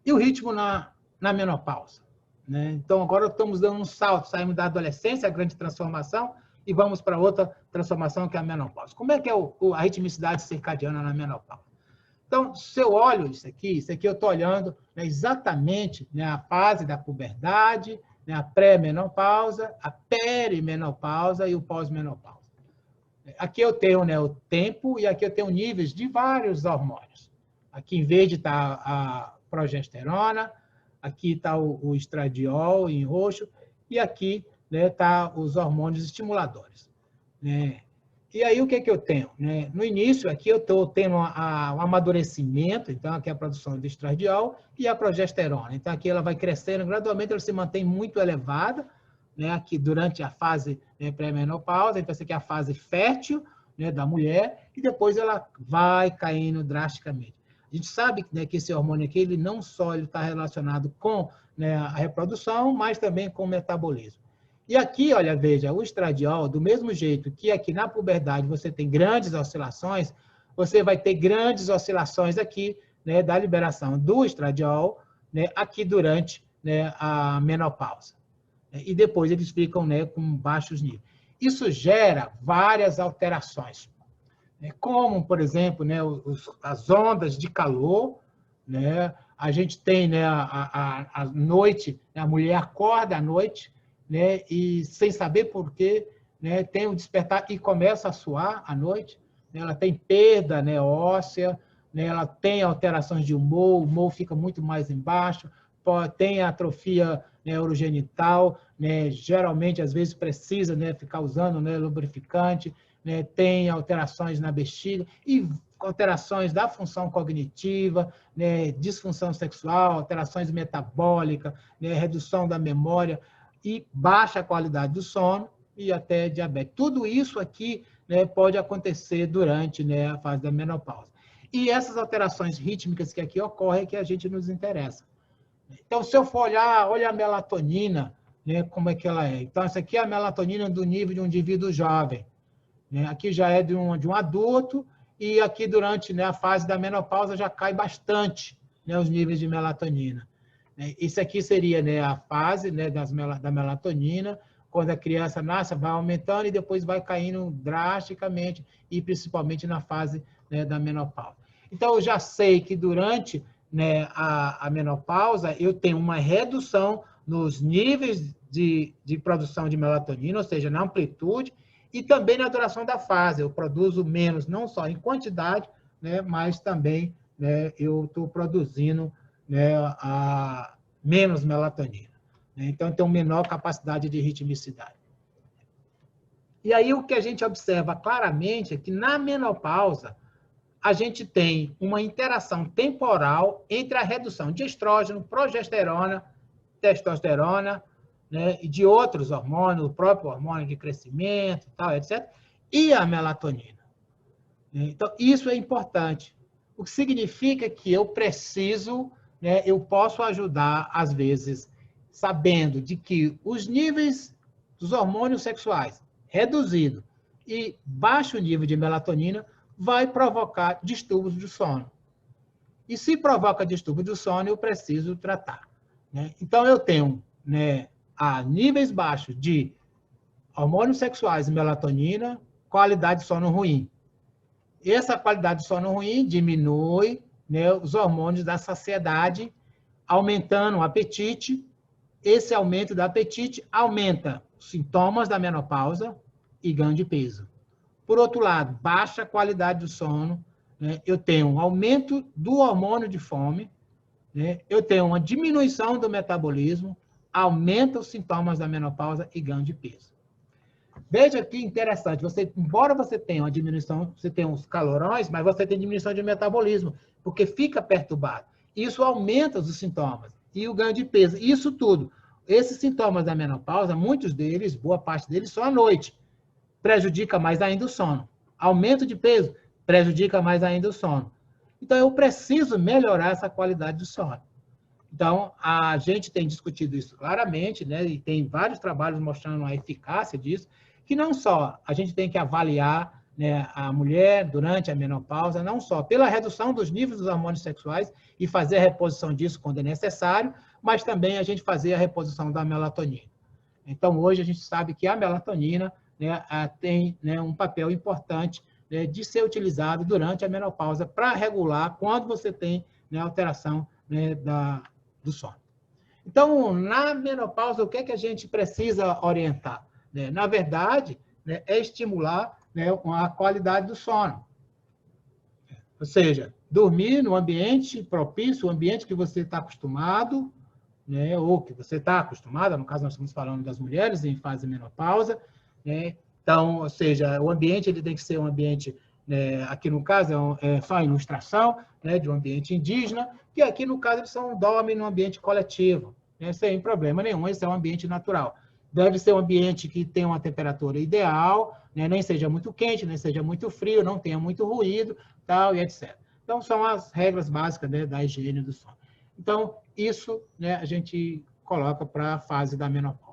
E o ritmo na menopausa, né? Então, agora estamos dando um salto, saímos da adolescência, a grande transformação, e vamos para outra transformação, que é a menopausa. Como é que é a ritmicidade circadiana na menopausa? Então, se eu olho isso aqui eu estou olhando, né, exatamente, né, a fase da puberdade, né, a pré-menopausa, a perimenopausa e o pós-menopausa. Aqui eu tenho, né, o tempo e aqui eu tenho níveis de vários hormônios. Aqui em verde está a progesterona, aqui está o estradiol em roxo e aqui está, né, os hormônios estimuladores, né? E aí o que eu tenho, né? No início aqui eu estou tendo o amadurecimento, então aqui é a produção do estradiol e a progesterona. Então aqui ela vai crescendo gradualmente, ela se mantém muito elevada, né, aqui durante a fase, né, pré-menopausa, então essa aqui é a fase fértil, né, da mulher, e depois ela vai caindo drasticamente. A gente sabe, né, que esse hormônio aqui, ele não só está relacionado com, né, a reprodução, mas também com o metabolismo. E aqui, olha, veja, o estradiol, do mesmo jeito que aqui na puberdade você tem grandes oscilações, você vai ter grandes oscilações aqui, né, da liberação do estradiol, né, aqui durante, né, a menopausa. E depois eles ficam, né, com baixos níveis. Isso gera várias alterações, né, como, por exemplo, né, as ondas de calor, né, a gente tem, né, a noite, a mulher acorda à noite, né, e sem saber por quê, né, tem o despertar e começa a suar à noite, né, ela tem perda, né, óssea, né, ela tem alterações de humor, o humor fica muito mais embaixo, tem atrofia, né, urogenital, né, geralmente, às vezes, precisa, né, ficar usando, né, lubrificante, né, tem alterações na bexiga e alterações da função cognitiva, né, disfunção sexual, alterações metabólicas, né, redução da memória e baixa qualidade do sono e até diabetes. Tudo isso aqui, né, pode acontecer durante, né, a fase da menopausa. E essas alterações rítmicas que aqui ocorrem é que a gente nos interessa. Então, se eu for olhar, olha a melatonina, né, como é que ela é. Então, essa aqui é a melatonina do nível de um indivíduo jovem, né? Aqui já é de um adulto, e aqui durante, né, a fase da menopausa já cai bastante, né, os níveis de melatonina. Isso aqui seria, né, a fase, né, da melatonina, quando a criança nasce, vai aumentando e depois vai caindo drasticamente, e principalmente na fase, né, da menopausa. Então, eu já sei que durante, né, a menopausa, eu tenho uma redução nos níveis de produção de melatonina, ou seja, na amplitude, e também na duração da fase. Eu produzo menos, não só em quantidade, né, mas também, né, eu estou produzindo, né, menos melatonina. Né? Então, tem uma menor capacidade de ritmicidade. E aí, o que a gente observa claramente é que na menopausa, a gente tem uma interação temporal entre a redução de estrógeno, progesterona, testosterona, né, e de outros hormônios, o próprio hormônio de crescimento, tal, etc., e a melatonina. Então, isso é importante. O que significa que eu preciso, né, eu posso ajudar, às vezes, sabendo de que os níveis dos hormônios sexuais reduzido e baixo nível de melatonina vai provocar distúrbios do sono. E se provoca distúrbio do sono, eu preciso tratar. Né? Então, eu tenho, né, a níveis baixos de hormônios sexuais e melatonina, qualidade de sono ruim. Essa qualidade de sono ruim diminui, né, os hormônios da saciedade, aumentando o apetite. Esse aumento do apetite aumenta os sintomas da menopausa e ganho de peso. Por outro lado, baixa qualidade do sono, né, eu tenho um aumento do hormônio de fome, né, eu tenho uma diminuição do metabolismo, aumenta os sintomas da menopausa e ganho de peso. Veja que interessante, embora você tenha uma diminuição, você tem os calorões, mas você tem diminuição de metabolismo, porque fica perturbado. Isso aumenta os sintomas e o ganho de peso. Isso tudo, esses sintomas da menopausa, muitos deles, boa parte deles, são à noite. Prejudica mais ainda o sono. Aumento de peso prejudica mais ainda o sono. Então, eu preciso melhorar essa qualidade do sono. Então, a gente tem discutido isso claramente, né, e tem vários trabalhos mostrando a eficácia disso, que não só a gente tem que avaliar, né, a mulher durante a menopausa, não só pela redução dos níveis dos hormônios sexuais e fazer a reposição disso quando é necessário, mas também a gente fazer a reposição da melatonina. Então, hoje a gente sabe que a melatonina, né, tem, né, um papel importante, né, de ser utilizado durante a menopausa para regular quando você tem, né, alteração, né, do sono. Então, na menopausa, o que é que a gente precisa orientar? Né? Na verdade, né, é estimular, né, a qualidade do sono. Ou seja, dormir no ambiente propício, o ambiente que você está acostumado, né, ou que você está acostumada, no caso nós estamos falando das mulheres em fase de menopausa, né? Então, ou seja, o ambiente ele tem que ser um ambiente, né, aqui no caso é só a ilustração, né, de um ambiente indígena, que aqui no caso eles dormem num ambiente coletivo, né, sem problema nenhum, esse é um ambiente natural. Deve ser um ambiente que tenha uma temperatura ideal, né, nem seja muito quente, nem seja muito frio, não tenha muito ruído, tal, e etc. Então, são as regras básicas, né, da higiene do sono. Então, isso, né, a gente coloca para a fase da menopausa.